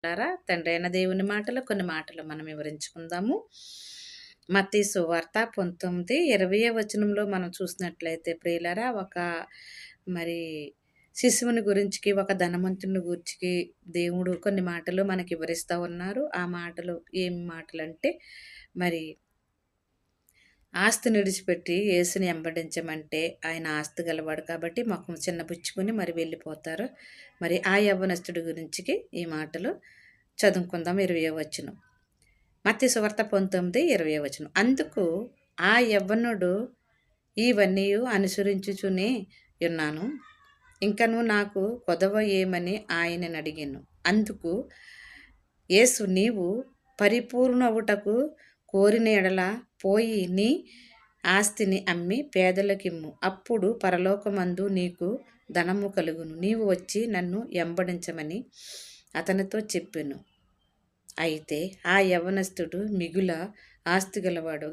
తండ్రి అయిన దేవుని మాటలు కొన్ని మాటలు మనం వివరించుకుందాము. మత్తయి సువార్త 19:20 వచనంలో మనం చూసినట్లయితే ప్రియులారా, ఒక మరి శిశువుని గురించి, ఒక ధనవంతుని గురించి దేవుడు కొన్ని మాటలు మనకి వివరిస్తూ ఉన్నారు. ఆ మాటలు ఏం మాటలంటే, మరి ఆస్తిని విడిచిపెట్టి యేసుని వెంబడించమంటే ఆయన ఆస్తి గలవాడు కాబట్టి మొఖం చిన్నబుచ్చుకొని మరి వెళ్ళిపోతారు. మరి ఆ యవ్వనస్తుడి గురించికి ఈ మాటలు చదువుకుందాం. 20వ వచనం, మత్తయి సువార్త 19:20 వచనం. అందుకు ఆ యవ్వనుడు, ఇవన్నీ అనుసరించుచునే ఉన్నాను, ఇంకను నాకు కొదవ ఏమని ఆయనను అడిగాను. అందుకు యేసు, నీవు పరిపూర్ణవుటకు కోరిన ఎడల పోయి నీ ఆస్తిని అమ్మి పేదలకిమ్ము, అప్పుడు పరలోకమందు నీకు ధనము కలుగును, నీవు వచ్చి నన్ను వెంబడించమని అతనితో చెప్పెను. అయితే ఆ యవ్వనస్తుడు మిగుల ఆస్తి గలవాడు